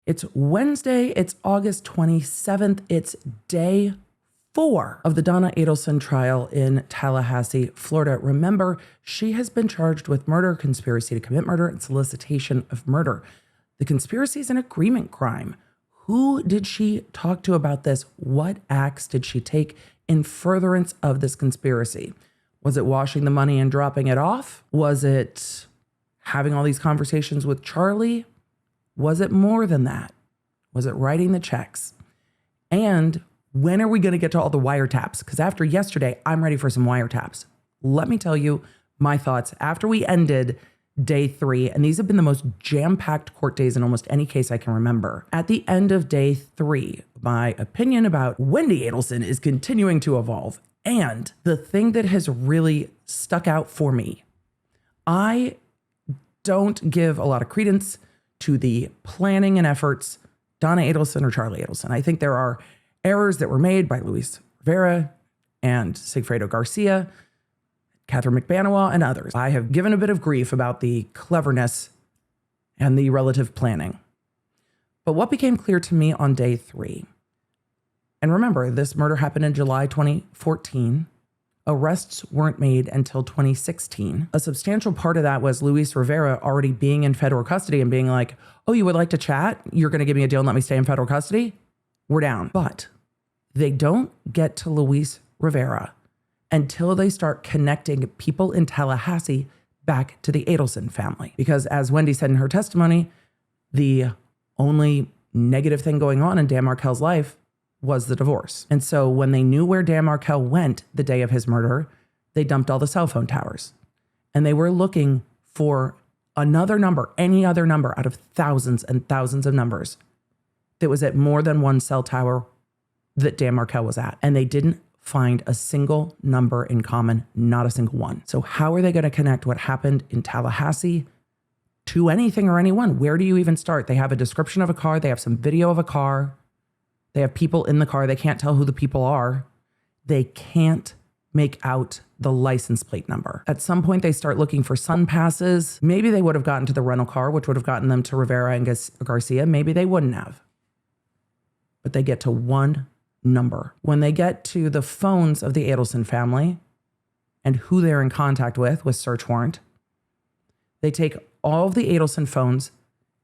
It's Wednesday. It's August 27th. It's day 4 of the Donna Adelson trial in Tallahassee, Florida. Remember, she has been charged with murder, conspiracy to commit murder, and solicitation of murder. The conspiracy is an agreement crime. Who did she talk to about this? What acts did she take in furtherance of this conspiracy? Was it washing the money and dropping it off? Was it having all these conversations with Charlie? Was it more than that? Was it writing the checks? And when are we going to get to all the wiretaps? Because after yesterday, I'm ready for some wiretaps. Let me tell you my thoughts after we ended day 3, and these have been the most jam-packed court days in almost any case I can remember. At the end of day 3, my opinion about Wendi Adelson is continuing to evolve. And the thing that has really stuck out for me, I don't give a lot of credence to the planning and efforts, Donna Adelson or Charlie Adelson. I think there are errors that were made by Luis Rivera and Sigfredo Garcia, Catherine Magbanua, and others. I have given a bit of grief about the cleverness and the relative planning. But what became clear to me on day 3, and remember, this murder happened in July 2014. Arrests weren't made until 2016. A substantial part of that was Luis Rivera already being in federal custody and being like, oh, you would like to chat? You're going to give me a deal and let me stay in federal custody? We're down. But they don't get to Luis Rivera until they start connecting people in Tallahassee back to the Adelson family. Because as Wendi said in her testimony, the only negative thing going on in Dan Markel's life was the divorce. And so when they knew where Dan Markel went the day of his murder, they dumped all the cell phone towers. And they were looking for another number, any other number out of thousands and thousands of numbers that was at more than one cell tower that Dan Markel was at. And they didn't find a single number in common, not a single one. So how are they going to connect what happened in Tallahassee to anything or anyone? Where do you even start? They have a description of a car. They have some video of a car. They have people in the car. They can't tell who the people are. They can't make out the license plate number. At some point, they start looking for sun passes. Maybe they would have gotten to the rental car, which would have gotten them to Rivera and Garcia.Maybe they wouldn't have. But they get to one number. When they get to the phones of the Adelson family and who they're in contact with search warrant, they take all of the Adelson phones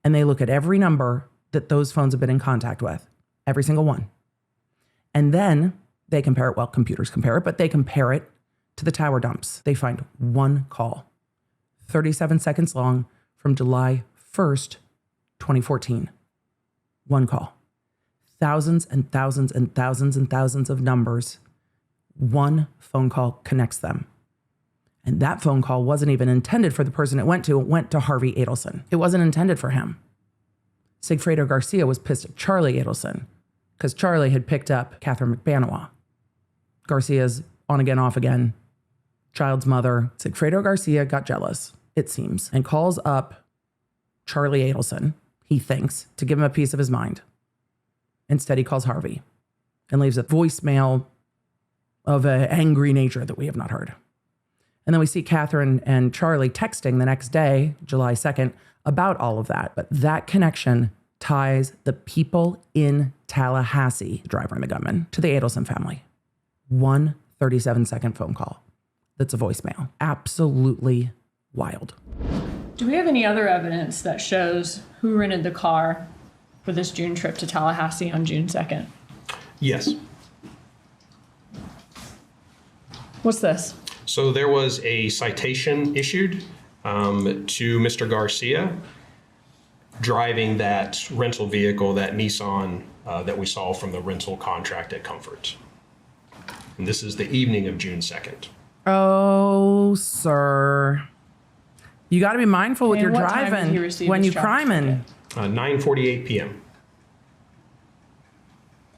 and they look at every number that those phones have been in contact with. Every single one. And then they compare it, well, computers compare it, but they compare it to the tower dumps. They find one call, 37 seconds long from July 1st, 2014. One call. Thousands and thousands and thousands and thousands of numbers. One phone call connects them. And that phone call wasn't even intended for the person it went to. It went to Harvey Adelson. It wasn't intended for him. Sigfredo Garcia was pissed at Charlie Adelson because Charlie had picked up Catherine Magbanua. Garcia's on again, off again, child's mother. Sigfredo Garcia got jealous, it seems, and calls up Charlie Adelson, he thinks, to give him a piece of his mind. Instead, he calls Harvey and leaves a voicemail of an angry nature that we have not heard. And then we see Catherine and Charlie texting the next day, July 2nd, about all of that. But that connection ties the people in Tallahassee, the driver and the gunman, to the Adelson family. One 37-second phone call. That's a voicemail. Absolutely wild. Do we have any other evidence that shows who rented the car for this June trip to Tallahassee on June 2nd? Yes. What's this? So there was a citation issued to Mr. Garcia driving that rental vehicle, that Nissan that we saw from the rental contract at Comfort. And this is the evening of June 2nd. Oh, sir. You got to be mindful with your driving when you criming. 9:48 p.m.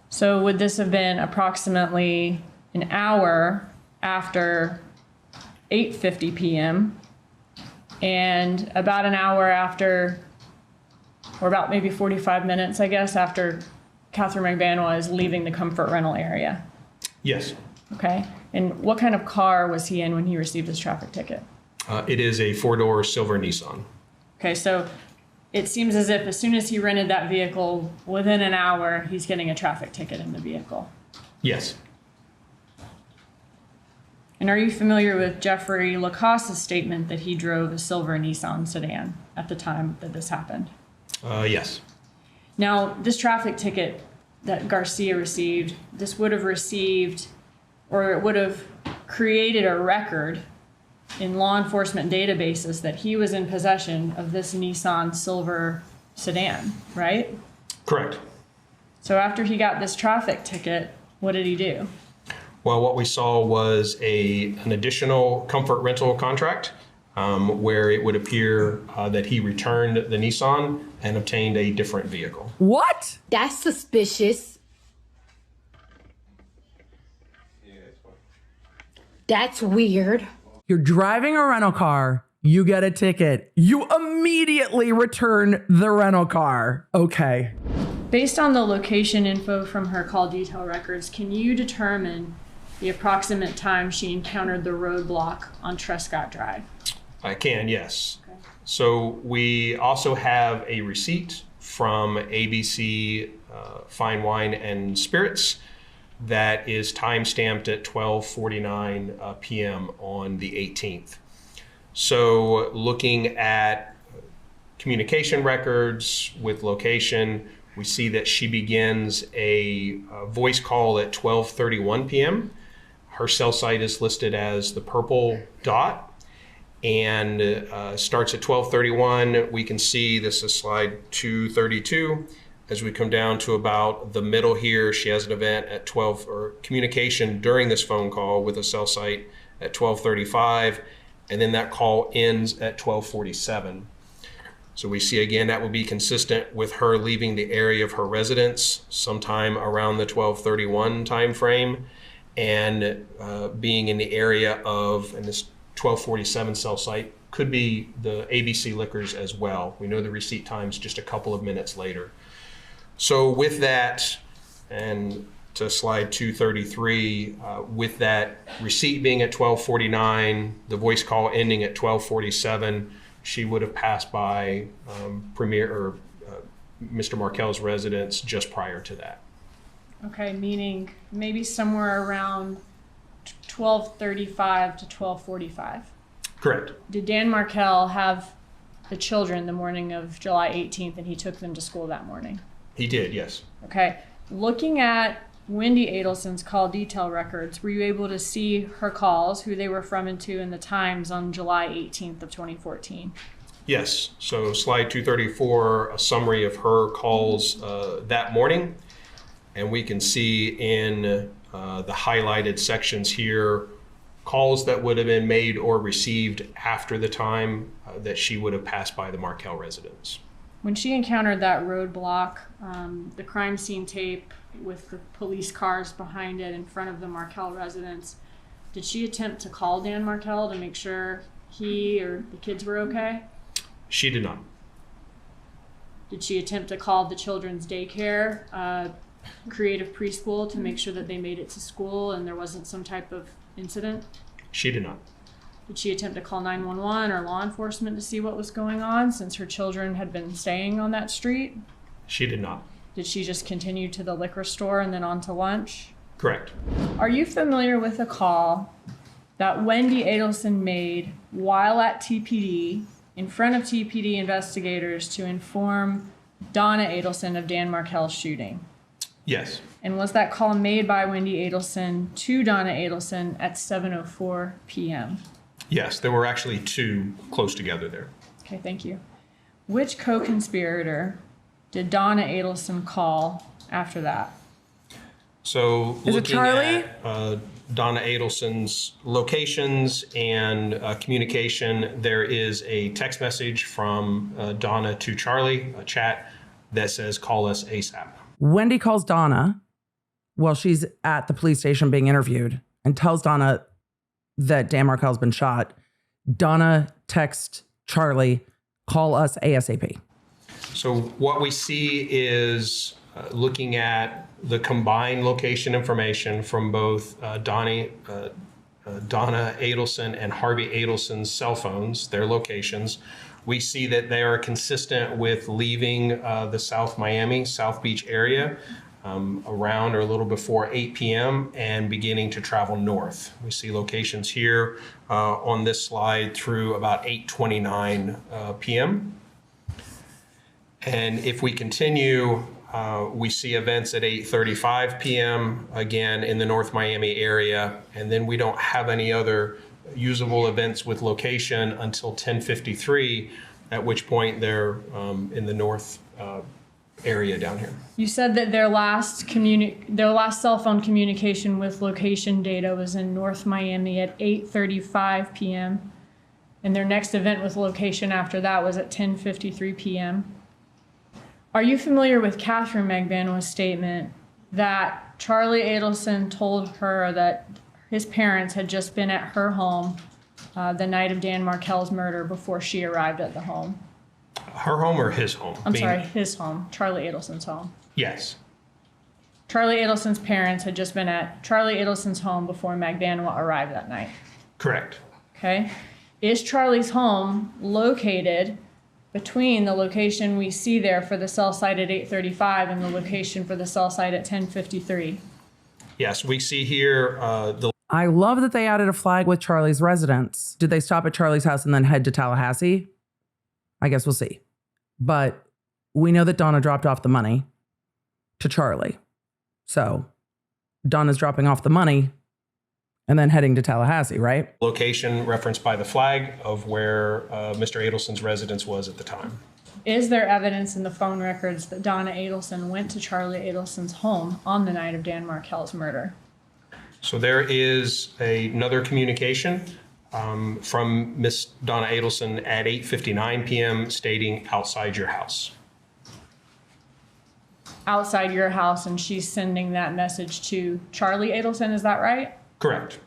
So would this have been approximately an hour after 8:50 p.m. and about an hour after, or about maybe 45 minutes, I guess, after Catherine Magbanua is leaving the Comfort rental area? Yes. Okay. And what kind of car was he in when he received his traffic ticket? It is a 4-door silver Nissan. Okay, so it seems as if as soon as he rented that vehicle, within an hour, he's getting a traffic ticket in the vehicle. Yes. And are you familiar with Jeffrey Lacoste's statement that he drove a silver Nissan sedan at the time that this happened? Yes. Now, this traffic ticket that Garcia received, this would have received, or it would have created a record in law enforcement databases that he was in possession of this Nissan silver sedan, right? Correct. So after he got this traffic ticket, what did he do? Well, what we saw was an additional comfort rental contract where it would appear that he returned the Nissan and obtained a different vehicle. What? That's suspicious. That's weird. You're driving a rental car, you get a ticket, you immediately return the rental car. Okay. Based on the location info from her call detail records, can you determine the approximate time she encountered the roadblock on Trescott Drive? I can, yes. Okay. So we also have a receipt from ABC Fine Wine and Spirits that is time-stamped at 12:49 p.m. on the 18th. So looking at communication records with location, we see that she begins a voice call at 12:31 p.m. Her cell site is listed as the purple dot and starts at 12:31. We can see, this is slide 232. As we come down to about the middle here, she has an event at 12, or communication during this phone call with a cell site at 12:35, and then that call ends at 12:47. So we see again that will be consistent with her leaving the area of her residence sometime around the 12:31 time frame, and being in the area of, and this 12:47 cell site could be the ABC Liquors as well. We know the receipt time's just a couple of minutes later. So with that, and to slide 233, with that receipt being at 12:49, the voice call ending at 12:47, she would have passed by Mr. Markel's residence just prior to that. Okay, meaning maybe somewhere around 12:35 to 12:45. Correct. Did Dan Markel have the children the morning of July 18th and he took them to school that morning? He did, yes. Okay, looking at Wendi Adelson's call detail records, were you able to see her calls, who they were from and to, and the times on July 18th of 2014? Yes, so slide 234, a summary of her calls that morning. And we can see in the highlighted sections here, calls that would have been made or received after the time that she would have passed by the Markel residence. When she encountered that roadblock, the crime scene tape with the police cars behind it in front of the Markel residence, did she attempt to call Dan Markel to make sure he or the kids were okay? She did not. Did she attempt to call the children's daycare, creative preschool, to make sure that they made it to school and there wasn't some type of incident? She did not. Did she attempt to call 911 or law enforcement to see what was going on, since her children had been staying on that street? She did not. Did she just continue to the liquor store and then on to lunch? Correct. Are you familiar with a call that Wendi Adelson made while at TPD in front of TPD investigators to inform Donna Adelson of Dan Markel's shooting? Yes. And was that call made by Wendi Adelson to Donna Adelson at 7:04 p.m.? Yes, there were actually two close together there. Okay, thank you. Which co-conspirator did Donna Adelson call after that? So Is it looking Charlie? at Donna Adelson's locations and communication, there is a text message from Donna to Charlie, a chat that says, "Call us ASAP." Wendi calls Donna while she's at the police station being interviewed and tells Donna that Dan Markel's been shot. Donna texts Charlie, "Call us ASAP." So what we see is looking at the combined location information from both Donna Adelson and Harvey Adelson's cell phones, their locations. We see that they are consistent with leaving the South Miami, South Beach area around or a little before 8 p.m. and beginning to travel north. We see locations here on this slide through about 8:29 p.m. And if we continue, we see events at 8:35 p.m. again in the North Miami area, and then we don't have any other usable events with location until 10:53, at which point they're in the north area down here. You said that their last cell phone communication with location data was in North Miami at 8:35 p.m. and their next event with location after that was at 10:53 p.m. Are you familiar with Catherine Magbanua's statement that Charlie Adelson told her that his parents had just been at her home the night of Dan Markel's murder before she arrived at the home? Her home or his home? I'm sorry, his home, Charlie Adelson's home. Yes. Charlie Adelson's parents had just been at Charlie Adelson's home before Magbanua arrived that night. Correct. Okay. Is Charlie's home located between the location we see there for the cell site at 8:35 and the location for the cell site at 10:53? Yes, we see here I love that they added a flag with Charlie's residence. Did they stop at Charlie's house and then head to Tallahassee? I guess we'll see. But we know that Donna dropped off the money to Charlie. So Donna's dropping off the money and then heading to Tallahassee, right? location referenced by the flag of where Mr. Adelson's residence was at the time. Is there evidence in the phone records that Donna Adelson went to Charlie Adelson's home on the night of Dan Markel's murder? So there is another communication from Miss Donna Adelson at 8:59 p.m. stating outside your house. Outside your house, and she's sending that message to Charlie Adelson, is that right? Correct.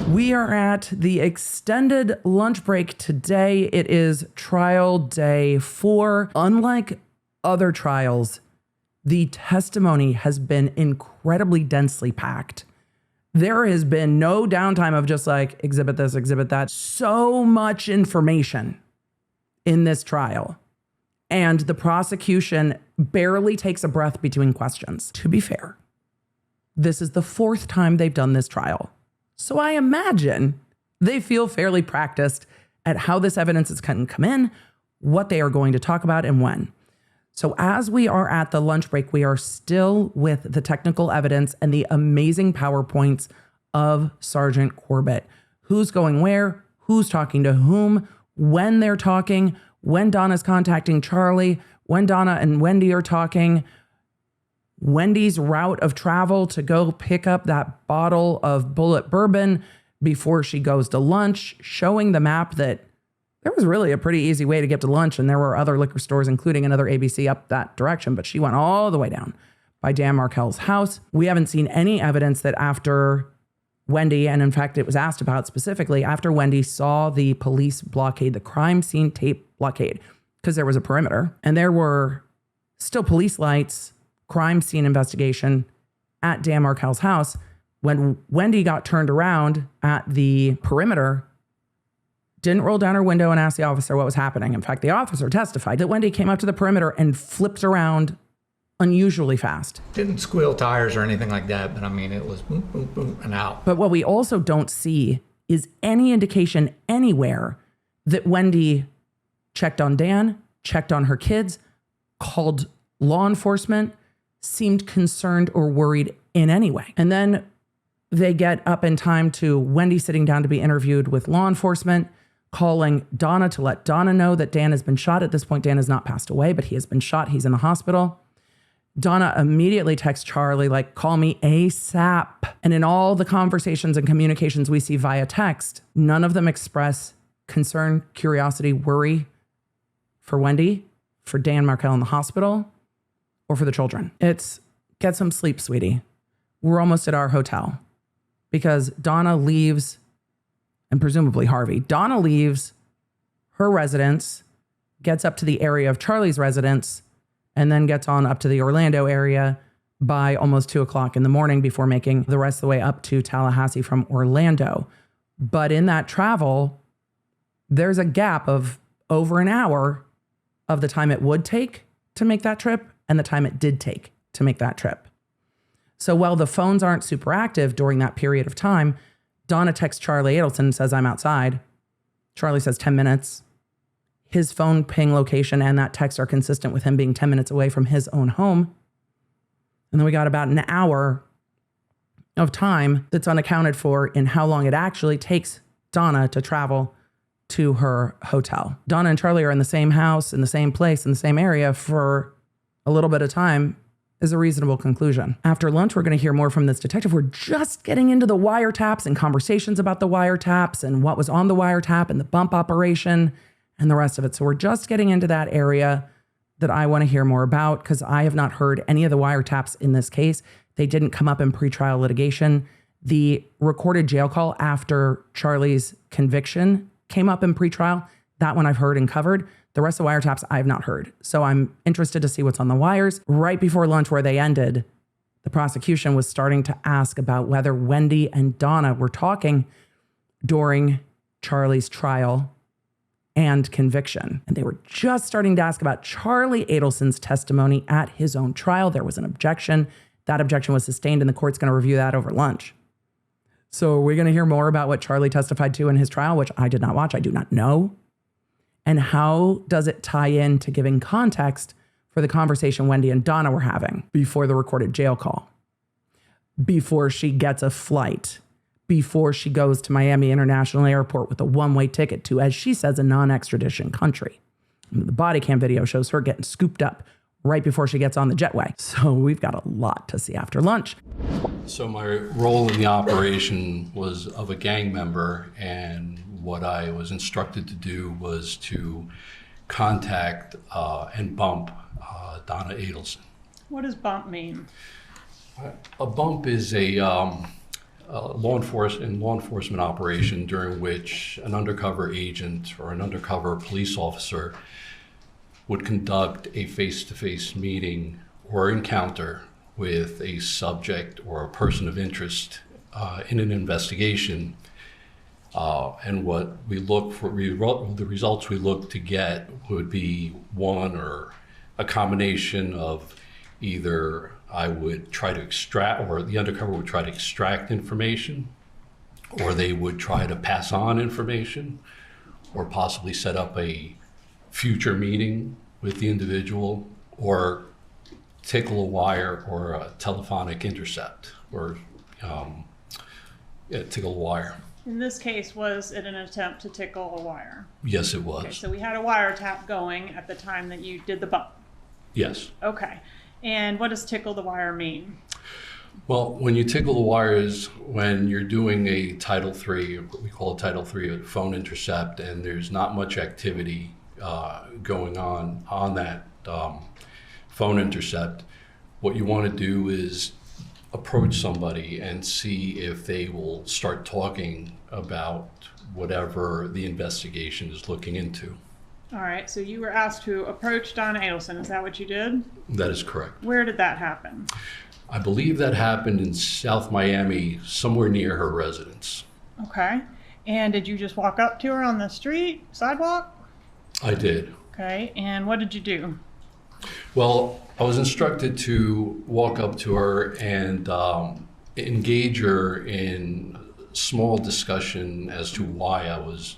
We are at the extended lunch break today. It is trial day 4. Unlike other trials, the testimony has been incredibly densely packed. There has been no downtime of just like exhibit this, exhibit that. So much information in this trial. And the prosecution barely takes a breath between questions. To be fair, this is the 4th time they've done this trial. So I imagine they feel fairly practiced at how this evidence is going to come in, what they are going to talk about, and when. So as we are at the lunch break, we are still with the technical evidence and the amazing PowerPoints of Sergeant Corbett. Who's going where, who's talking to whom, when they're talking, when Donna's contacting Charlie, when Donna and Wendi are talking, Wendy's route of travel to go pick up that bottle of bullet bourbon before she goes to lunch, showing the map that there was really a pretty easy way to get to lunch, and there were other liquor stores, including another ABC up that direction, but she went all the way down by Dan Markel's house. We haven't seen any evidence that after Wendi, and in fact, it was asked about specifically, after Wendi saw the police blockade, the crime scene tape blockade, because there was a perimeter, and there were still police lights, crime scene investigation at Dan Markel's house. When Wendi got turned around at the perimeter, didn't roll down her window and ask the officer what was happening. In fact, the officer testified that Wendi came up to the perimeter and flipped around unusually fast. Didn't squeal tires or anything like that, but I mean, it was boom, boom, boom, and out. But what we also don't see is any indication anywhere that Wendi checked on Dan, checked on her kids, called law enforcement, seemed concerned or worried in any way. And then they get up in time to Wendi sitting down to be interviewed with law enforcement, calling Donna to let Donna know that Dan has been shot. At this point, Dan has not passed away, but he has been shot. He's in the hospital. Donna immediately texts Charlie, like, call me ASAP. And in all the conversations and communications we see via text, none of them express concern, curiosity, worry for Wendi, for Dan Markel in the hospital, or for the children. It's get some sleep, sweetie. We're almost at our hotel. Because Donna leaves, and presumably Harvey, Donna leaves her residence, gets up to the area of Charlie's residence, and then gets on up to the Orlando area by almost 2 o'clock in the morning before making the rest of the way up to Tallahassee from Orlando. But in that travel, there's a gap of over an hour of the time it would take to make that trip and the time it did take to make that trip. So while the phones aren't super active during that period of time, Donna texts Charlie Adelson and says, I'm outside. Charlie says 10 minutes. His phone ping location and that text are consistent with him being 10 minutes away from his own home. And then we got about an hour of time that's unaccounted for in how long it actually takes Donna to travel to her hotel. Donna and Charlie are in the same house, in the same place, in the same area for a little bit of time is a reasonable conclusion. After lunch, we're going to hear more from this detective. We're just getting into the wiretaps and conversations about the wiretaps and what was on the wiretap and the bump operation and the rest of it. So we're just getting into that area that I want to hear more about because I have not heard any of the wiretaps in this case. They didn't come up in pretrial litigation. The recorded jail call after Charlie's conviction came up in pretrial. That one I've heard and covered. The rest of the wiretaps I have not heard. So I'm interested to see what's on the wires. Right before lunch where they ended, the prosecution was starting to ask about whether Wendi and Donna were talking during Charlie's trial and conviction. And they were just starting to ask about Charlie Adelson's testimony at his own trial. There was an objection. That objection was sustained and the court's going to review that over lunch. So are we going to hear more about what Charlie testified to in his trial, which I did not watch. I do not know. And how does it tie in to giving context for the conversation Wendi and Donna were having before the recorded jail call, before she gets a flight, before she goes to Miami International Airport with a one-way ticket to, as she says, a non-extradition country. The body cam video shows her getting scooped up right before she gets on the jetway. So we've got a lot to see after lunch. So my role in the operation was of a gang member, and what I was instructed to do was to contact and bump Donna Adelson. What does bump mean? A bump is a law enforcement operation during which an undercover agent or an undercover police officer would conduct a face-to-face meeting or encounter with a subject or a person of interest in an investigation. And what we look for, the results we look to get would be one or a combination of either I would try to extract, or the undercover would try to extract information, or they would try to pass on information, or possibly set up a future meeting with the individual, or tickle a wire or a telephonic intercept, or tickle a wire. In this case, was it an attempt to tickle a wire? Yes, it was. Okay, so we had a wiretap going at the time that you did the bump. Yes. Okay. And what does tickle the wire mean? Well, when you tickle the wires, when you're doing a Title III, what we call a Title III, a phone intercept, and there's not much activity going on that phone intercept, what you want to do is approach somebody and see if they will start talking about whatever the investigation is looking into. All right, so you were asked to approach Donna Adelson. Is that what you did? That is correct. Where did that happen? I believe that happened in South Miami, somewhere near her residence. Okay. And did you just walk up to her on the street, sidewalk? I did. Okay. And what did you do? Well, I was instructed to walk up to her and engage her in small discussion as to why I was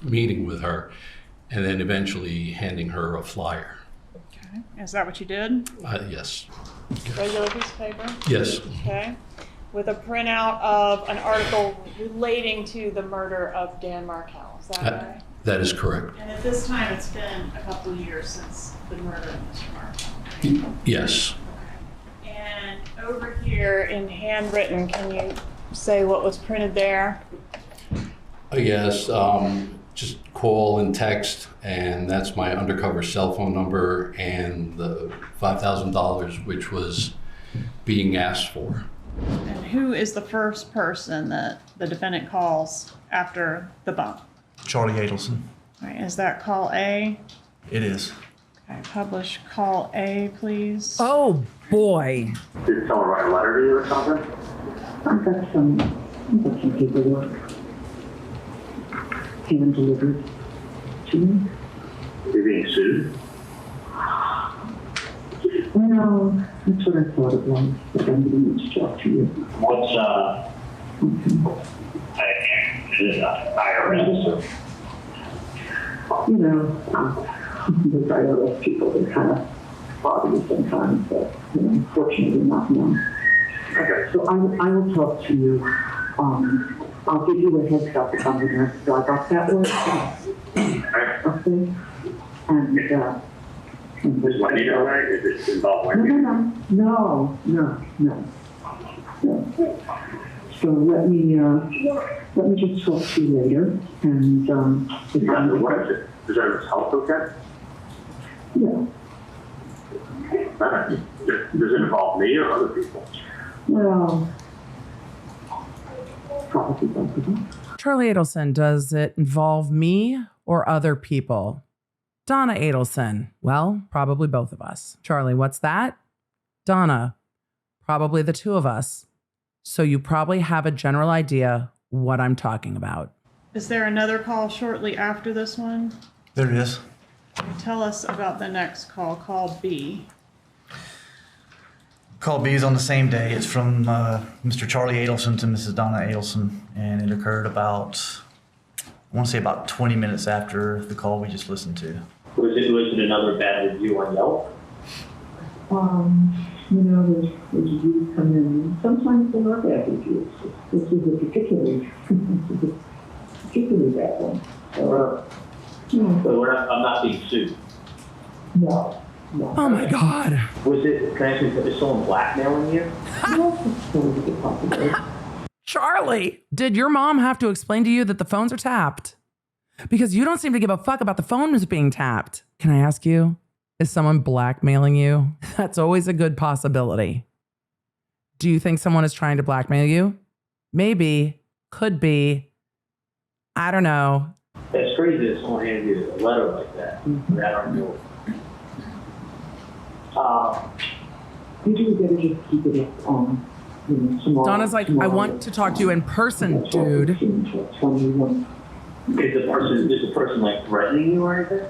meeting with her, and then eventually handing her a flyer. Okay. Is that what you did? Yes. Regular piece of paper? Yes. Okay. With a printout of an article relating to the murder of Dan Markel. Is that right? That is correct. And at this time, it's been a couple of years since the murder of Mr. Markel. Yes. Okay. And over here in handwritten, can you say what was printed there? Yes. Just call and text, and that's my undercover cell phone number and the $5,000 which was being asked for. And who is the first person that the defendant calls after the bump? Charlie Adelson. All right, is that call A? It is. Okay, publish call A, please. Oh, boy. Did someone write a letter to you or something? I've got some paperwork. Hand delivered to me. You're being sued? Well, that's what I thought it was, but I'm going to talk to you. What's, is it IRS? You know, the IRS people, they kind of bother me sometimes, but unfortunately not now. Okay. So I will talk to you. I'll give you a heads up if I'm going to drive off that way. Okay? And, Is Wendi all right? Is it involved Wendi? No. So let me just talk to you later, and if What is it? Is that his health okay? yeah, Does it involve me or other people? well, probably both of them. Charlie Adelson, does it involve me or other people? Donna Adelson, well, probably both of us. Charlie, what's that? Donna, probably the two of us. So you probably have a general idea what I'm talking about. Is there another call shortly after this one? There is. Tell us about the next call, call B. Call B is on the same day. It's from Mr. Charlie Adelson to Mrs. Donna Adelson, and it occurred about, I want to say about 20 minutes after the call we just listened to. Was it another bad review on Yelp? You know, there's reviews come in. Sometimes there are bad reviews. This is a particularly bad one. So, So I'm not being sued. no. Oh my God. Was it, can I ask you, is someone blackmailing you? Charlie, did your mom have to explain to you that the phones are tapped? Because you don't seem to give a fuck about the phones being tapped. Can I ask you, is someone blackmailing you? That's always a good possibility. Do you think someone is trying to blackmail you? Maybe, could be, I don't know. It's crazy that someone handed you a letter like that. I don't know. You do better just keep it up on, tomorrow. Donna's like, I want to talk to you in person, dude. Is the person like threatening you or anything?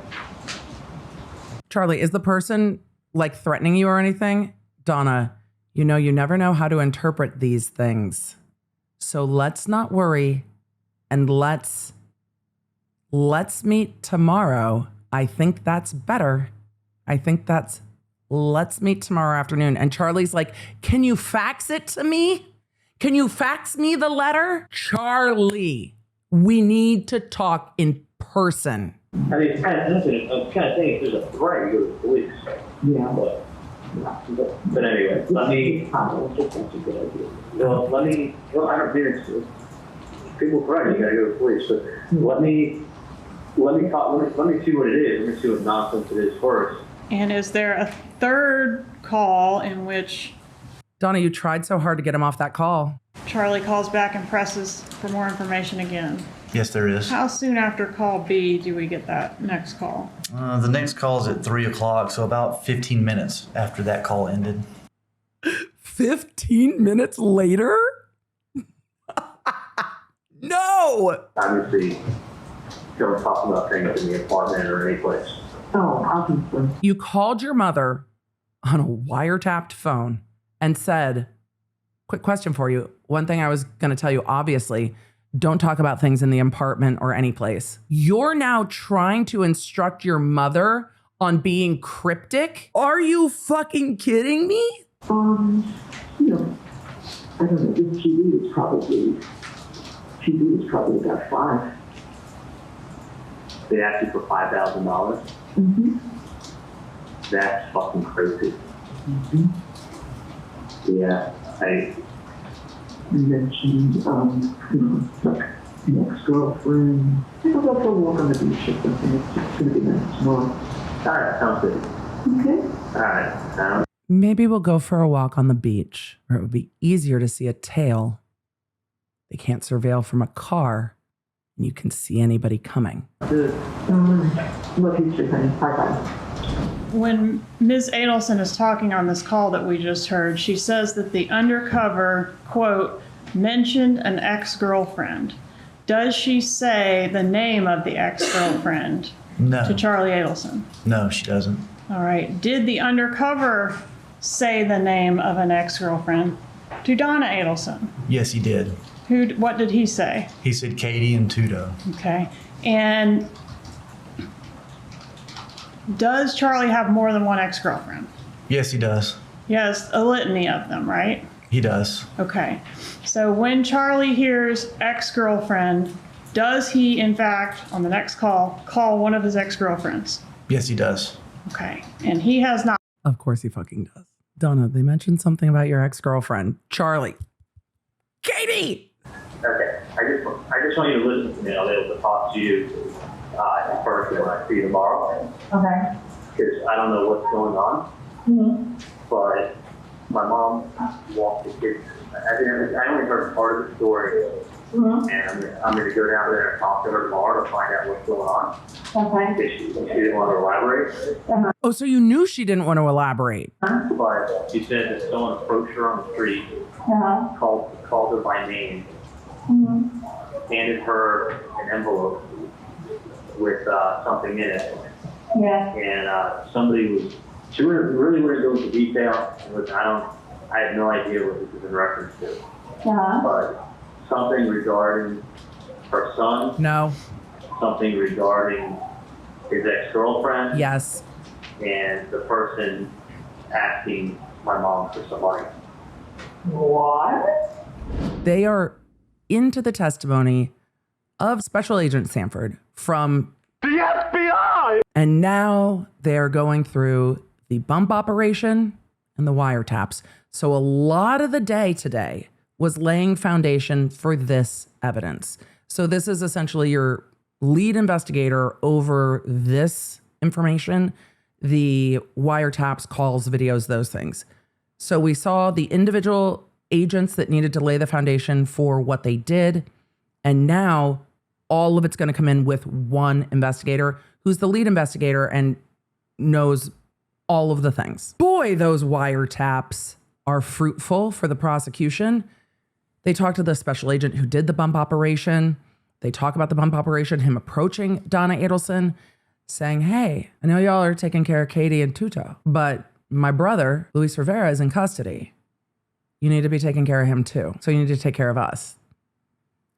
Charlie, is the person like threatening you or anything? Donna, you know, you never know how to interpret these things. So let's not worry and let's meet tomorrow. I think that's better. Let's meet tomorrow afternoon. And Charlie's like, can you fax it to me? Can you fax me the letter? Charlie, we need to talk in person. I mean, it's kind of sensitive. I'm kind of saying if there's a threat, you go to the police. Yeah. But anyway, let me, well, I don't mean it's, people threaten, you gotta go to the police, but let me see what it is. Let me see what nonsense it is first. And is there a third call in which Donna, you tried so hard to get him off that call. Charlie calls back and presses for more information again? Yes, there is. How soon after call B do we get that next call? The next call is at 3 o'clock, so about 15 minutes after that call ended. 15 minutes later? No! Obviously, don't talk about things in the apartment or any place. Oh, obviously. You called your mother on a wiretapped phone and said, quick question for you. One thing I was going to tell you, obviously, don't talk about things in the apartment or any place. You're now trying to instruct your mother on being cryptic? Are you fucking kidding me? I don't know, this TV is probably about $5. They asked you for $5,000? Mm-hmm. That's fucking crazy. Mm-hmm. Yeah, You mentioned, like an ex-girlfriend. I'll go for a walk on the beach or something. It's going to be nice tomorrow. all right, sounds good. Okay. All right, sounds Maybe we'll go for a walk on the beach where it would be easier to see a tail. They can't surveil from a car and you can see anybody coming. Good. Love you too, honey. Bye-bye. When Ms. Adelson is talking on this call that we just heard, she says that the undercover, quote, mentioned an ex-girlfriend. Does she say the name of the ex-girlfriend? No. to Charlie Adelson? No, she doesn't. All right. Did the undercover say the name of an ex-girlfriend to Donna Adelson? Yes, he did. What did he say? He said Katie and Tudo. Okay. And does Charlie have more than one ex-girlfriend? Yes, he does. He has a litany of them, right? He does. Okay. So when Charlie hears ex-girlfriend, does he, in fact, on the next call one of his ex-girlfriends? Yes, he does. Okay. And he has not. Of course he fucking does. Donna, they mentioned something about your ex-girlfriend. Charlie. Katie! Okay, I just want you to listen to me. I'll be able to talk to you in person when I see you tomorrow. Okay. Because I don't know what's going on. Mm-hmm. But my mom walked the kids. I only heard part of the story. Mm-hmm. And I'm going to go down there and talk to her tomorrow to find out what's going on. Okay. If she didn't want to elaborate. Oh, so you knew she didn't want to elaborate. But she said that someone approached her on the street, called her by name, handed her an envelope with something in it. Yeah. And somebody she really wouldn't go into detail. I have no idea what this is in reference to. But something regarding her son. No. Something regarding his ex-girlfriend. Yes. And the person asking my mom for some money. What? They are into the testimony of Special Agent Sanford from the FBI. And now they're going through the bump operation and the wiretaps. So a lot of the day today was laying foundation for this evidence. So this is essentially your lead investigator over this information, the wiretaps, calls, videos, those things. So we saw the individual agents that needed to lay the foundation for what they did. And now all of it's going to come in with one investigator who's the lead investigator and knows all of the things. Boy, those wiretaps are fruitful for the prosecution. They talk to the special agent who did the bump operation. They talk about the bump operation, him approaching Donna Adelson, saying, hey, I know y'all are taking care of Katie and Tuto, but my brother, Luis Rivera, is in custody. You need to be taking care of him too. So you need to take care of us.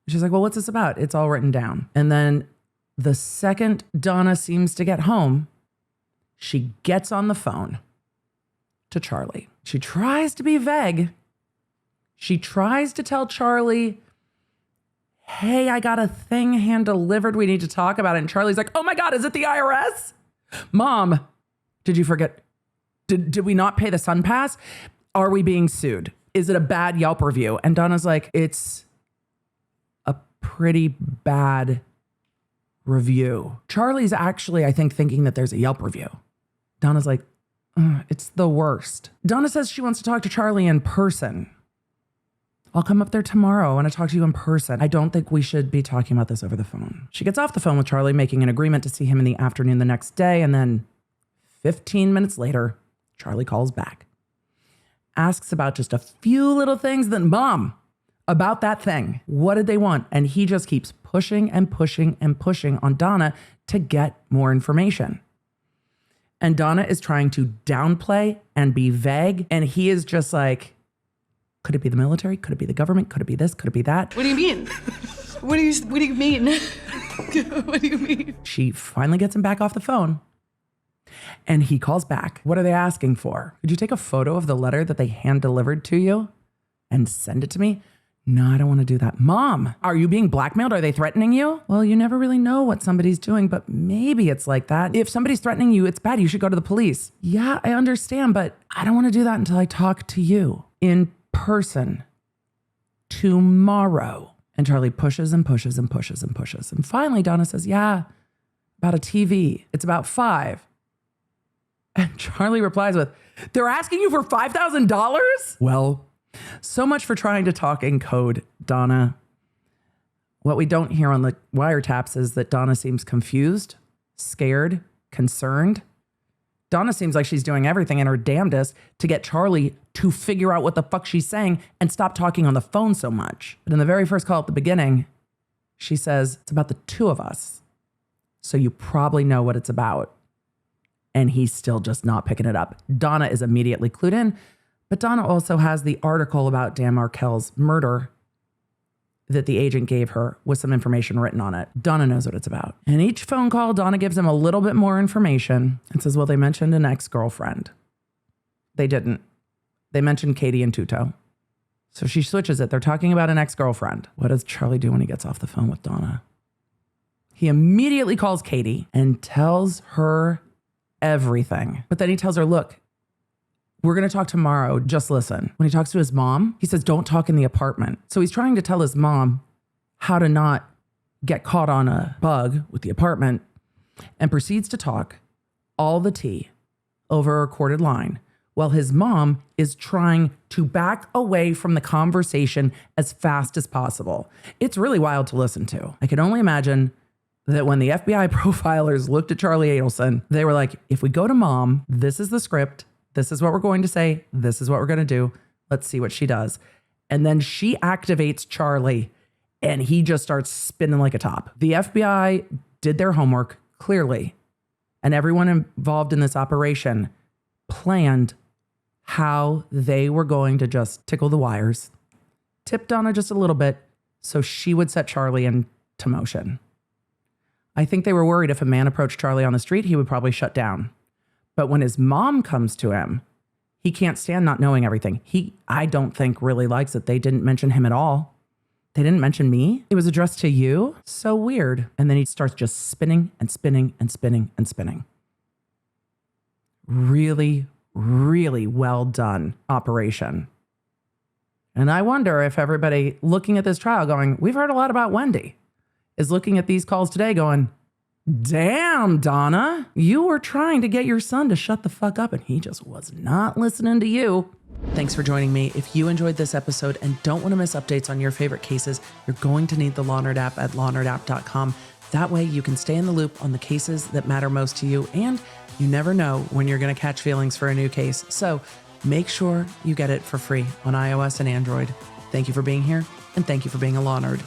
She's like, well, what's this about? It's all written down. And then the second Donna seems to get home, she gets on the phone to Charlie. She tries to be vague. She tries to tell Charlie, hey, I got a thing hand delivered. We need to talk about it. And Charlie's like, oh my God, is it the IRS? Mom, did you forget? Did we not pay the Sun Pass? Are we being sued? Is it a bad Yelp review? And Donna's like, it's a pretty bad review. Charlie's actually, I think, thinking that there's a Yelp review. Donna's like, it's the worst. Donna says she wants to talk to Charlie in person. I'll come up there tomorrow. I want to talk to you in person. I don't think we should be talking about this over the phone. She gets off the phone with Charlie, making an agreement to see him in the afternoon the next day. And then 15 minutes later, Charlie calls back. Asks about just a few little things. Then, Mom, about that thing. What did they want? And he just keeps pushing and pushing and pushing on Donna to get more information. And Donna is trying to downplay and be vague. And he is just like, could it be the military? Could it be the government? Could it be this? Could it be that? What do you mean? What do you mean? What do you mean? She finally gets him back off the phone. And he calls back. What are they asking for? Could you take a photo of the letter that they hand delivered to you and send it to me? No, I don't want to do that. Mom, are you being blackmailed? Are they threatening you? Well, you never really know what somebody's doing, but maybe it's like that. If somebody's threatening you, it's bad. You should go to the police. Yeah, I understand, but I don't want to do that until I talk to you in person tomorrow. And Charlie pushes and pushes and pushes and pushes. And finally, Donna says, yeah, about a TV. It's about $5,000. And Charlie replies with, they're asking you for $5,000? Well, so much for trying to talk in code, Donna. What we don't hear on the wiretaps is that Donna seems confused, scared, concerned. Donna seems like she's doing everything in her damnedest to get Charlie to figure out what the fuck she's saying and stop talking on the phone so much. But in the very first call at the beginning, she says, it's about the two of us. So you probably know what it's about. And he's still just not picking it up. Donna is immediately clued in, but Donna also has the article about Dan Markel's murder that the agent gave her with some information written on it. Donna knows what it's about. And each phone call, Donna gives him a little bit more information and says, well, they mentioned an ex-girlfriend. They didn't. They mentioned Katie and Tuto. So she switches it. They're talking about an ex-girlfriend. What does Charlie do when he gets off the phone with Donna? He immediately calls Katie and tells her everything. But then he tells her, look, we're going to talk tomorrow. Just listen. When he talks to his mom, he says, don't talk in the apartment. So he's trying to tell his mom how to not get caught on a bug with the apartment, and proceeds to talk all the tea over a recorded line while his mom is trying to back away from the conversation as fast as possible. It's really wild to listen to. I can only imagine that when the FBI profilers looked at Charlie Adelson, they were like, if we go to mom, this is the script. This is what we're going to say. This is what we're going to do. Let's see what she does. And then she activates Charlie and he just starts spinning like a top. The FBI did their homework clearly, and everyone involved in this operation planned how they were going to just tickle the wires, tip Donna just a little bit so she would set Charlie into motion. I think they were worried if a man approached Charlie on the street, he would probably shut down. But when his mom comes to him, he can't stand not knowing everything. I don't think, really likes it. They didn't mention him at all. They didn't mention me. It was addressed to you. So weird. And then he starts just spinning and spinning and spinning and spinning. Really, really well done operation. And I wonder if everybody looking at this trial going, we've heard a lot about Wendi, is looking at these calls today going, damn, Donna, you were trying to get your son to shut the fuck up and he just was not listening to you. Thanks for joining me. If you enjoyed this episode and don't want to miss updates on your favorite cases, you're going to need the Law Nerd app at lawnerdapp.com. That way you can stay in the loop on the cases that matter most to you, and you never know when you're going to catch feelings for a new case. So make sure you get it for free on iOS and Android. Thank you for being here, and thank you for being a Law Nerd.